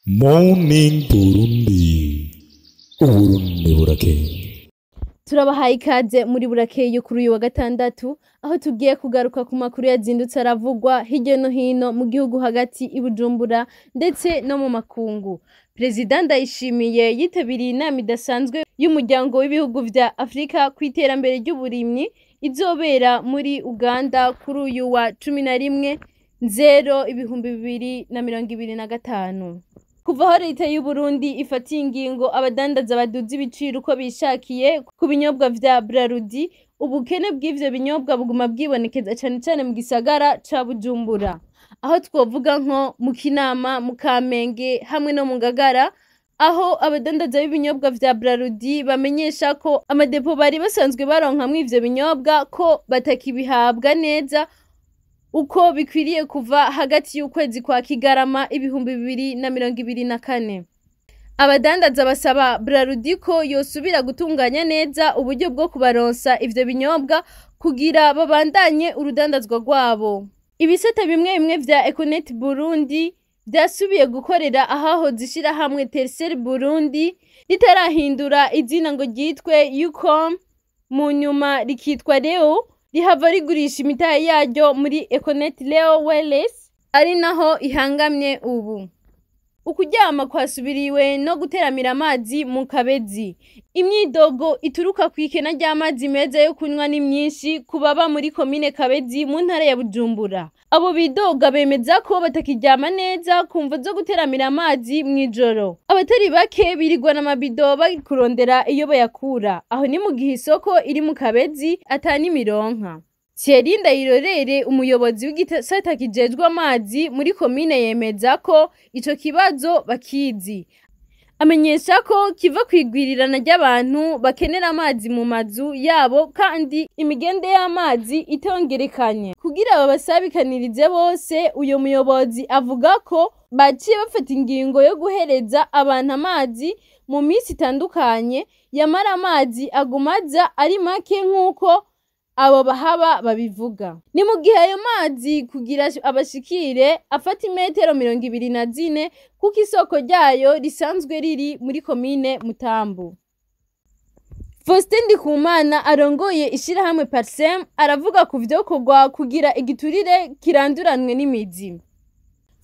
Morning Burundi. Uburundi burakeye. Turabahaye ikaze muri burakeye kuri uyu wa gatandatu aho tugiye kugaruka ku makuru yazindutse aravugwa hirya no hino mu gihugu hagati i Bujumbura ndetse no mu makungu. Perezida Ndayishimiye yitabiriye inama idasanzwe y'umuryango w'ibihugu vya Afrika ku iterambere ry'uburimyi izobera muri Uganda kuri uyu wa 11/0/2025. Kuva aho leta y'u Burundi ifatiye ingingo abadandaza baduza ibiciro uko bishakiye ku binyobwa vya Braludi, ubukene bw'ivyo binyobwa buguma bwibonekeza cane mu gisagara ca Bujumbura. Aho twovuga nko mu Kinama, mu Kamenge hamwe no mu Ngagara, aho abadandaza b'ibinyobwa vya Braludi bamenyesha ko amadepo bari basanzwe baronkamwo ivyo binyobwa ko batakibihabwa neza uko bikwiriye kuva hagati y'ukwezi kwa Kigarama 2024. Abadandaza basaba Braludi ko yosubira gutunganya neza uburyo bwo kubaronsa ivyo binyobwa kugira babandanye urudandazwa rwabo. Ibisata bimwe vya Econet Burundi vyasubiye gukorera ahahoze ishirahamwe Tercel Burundi ritarahindura izina ngo ryitwe Ucom, mu nyuma rikitwa Leo, rihava rigurisha imitahe yaryo muri Econet Leo Welles, ari naho ihangamye ubu. Ukuryama kwasubiriwe no guteramira amazi mu Kabezi. Imyidogo ituruka kw'ikena ry'amazi meza yo kunywa ni myinshi ku baba muri komine Kabezi mu ntara ya Bujumbura. Abo bidoga bemeza ko batakiryama neza kumva zo guteramira amazi mw'ijoro. Abatari bake birigwa n'amabido bari kurondera iyo bayakura. Aho ni mu gihe isoko iri mu Kabezi atani mironka. Thierry Ndayirorere, umuyobozi w'igisata kijejwe amazi muri komine, yemeza ko ico kibazo bakizi. Amenyesha ko kiva kwigwirirana ry'abantu bakenera amazi mu mazu yabo kandi imigende y'amazi itongerekanye. Kugira babasabikanirize bose, uyo muyobozi avuga ko baciye bafata ingingo yo guhereza abantu amazi mu minsi itandukanye, yamara amazi agumaza ari make nk'uko abo bahaba babivuga. Ni mu gihe ayo mazi kugira abashikire afata imetero 24 kuko isoko ryayo risanzwe riri muri komine Mutambu. Faustin Ndikumana arongoye ishirahamwe Parsem aravuga ku vyokorwa kugira igiturire kiranduranwe n'imizi.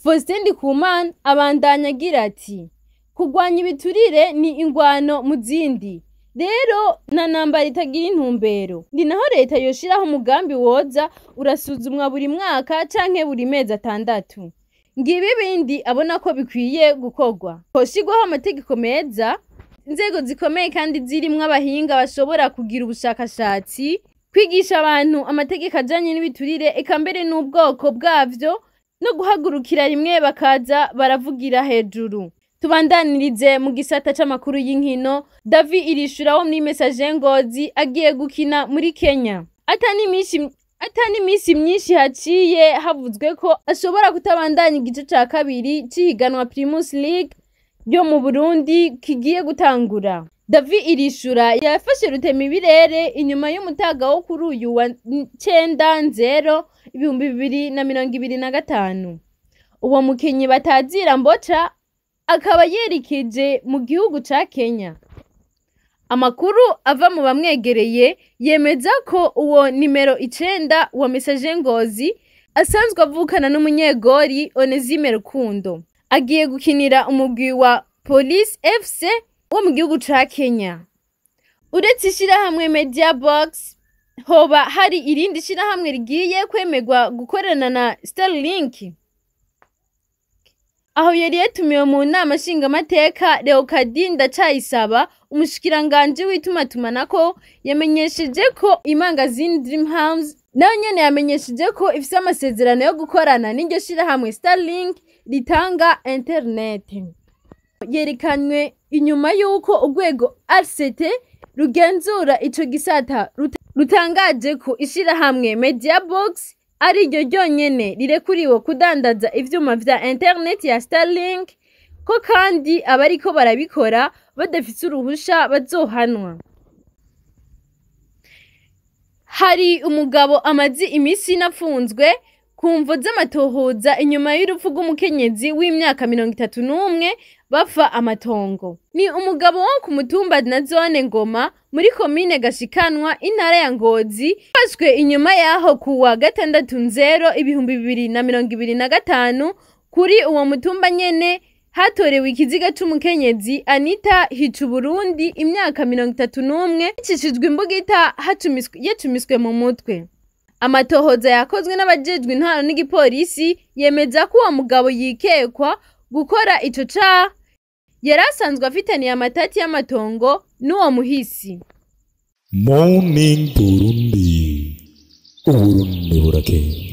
Faustin Ndikumana abandanya agira ati: kugwanya ibiturire ni ingwano mu zindi. Rero na nambara itagira intumbero. Ndi naho leta yoshiraho umugambi woza urasuzumwa buri mwaka canke buri mezi 6. Ngibi bindi abona ko bikwiye gukorwa. Hoshigwaho amategeko meza, inzego zikomeye kandi zirimwo abahinga bashobora kugira ubushakashatsi, kwigisha abantu amategeko ajanye n'ibiturire eka mbere n'ubwoko bwavyo, no guhagurukira rimwe bakaza baravugira hejuru. Tubandanirize mu gisata c'amakuru y'inkino. David Irishura wo muri Messager Ngozi agiye gukina muri Kenya. Atani imisi myinshi haciye havuzwe ko ashobora kutabandanya igice ca kabiri c'ihiganwa Primus League ryo mu Burundi kigiye gutangura. David Irishura yafashe rutemibirere inyuma y'umutaga wo kuri uyu wa 9/0/2025. Uwo mukinyi batazira Mbocha akaba yerekeje mu gihugu ca Kenya. Amakuru ava mu bamwegereye yemeza ko uwo nimero 9 wa Messager Ngozi asanzwe avukana n'umunyegori Onesime Rukundo. Agiye gukinira umugwi wa Police FC wo mu gihugu ca Kenya. Uretse ishirahamwe Media Box, hoba hari irindi shirahamwe rigiye kwemegwa gukorana na Starlink. Aho yari yatumiwe mu nama nshingamateka, Leokadi Ndacayisaba, umushikiranganje w'itumatumanako, yamenyesheje ko imangazini Dream House nayo nyene yamenyesheje ko ifise amasezerano yo gukorana n'iryo shirahamwe Starlink ritanga internet. Yerekanywe inyuma y'uko urwego RCT rugenzura ico gisata rutangaje ko ishirahamwe Media Box ari ryo ryonyene rirekuriwe kudandaza ivyuma vya internet ya Starlink, ko kandi abariko barabikora badafise uruhusha bazohanwa. Hari umugabo amazi imisi nafunzwe kumvo z'amatohoza inyuma y'urupfu rw'umukenyezi w'imyaka 31 bapfa amatongo. Ni umugabo wo ku mutumba na zone Ngoma muri komine Gashikanwa intara ya Ngozi yafashwe inyuma yaho kuwa 6/2025 kuri uwo mutumba nyene hatorewe ikiziga c'umukenyezi Anita Hicuburundi imyaka 31 yicishijwe imbugita yacumiswe mu mutwe. Amatohoza yakozwe n'abajejwe intwaro n'igipolisi yemeza ko uwo mugabo yikekwa gukora ico caha yari asanzwe afitaniye amatati y'amatongo n'uwo muhisi. Morning Burundi, Uburundi burakeye.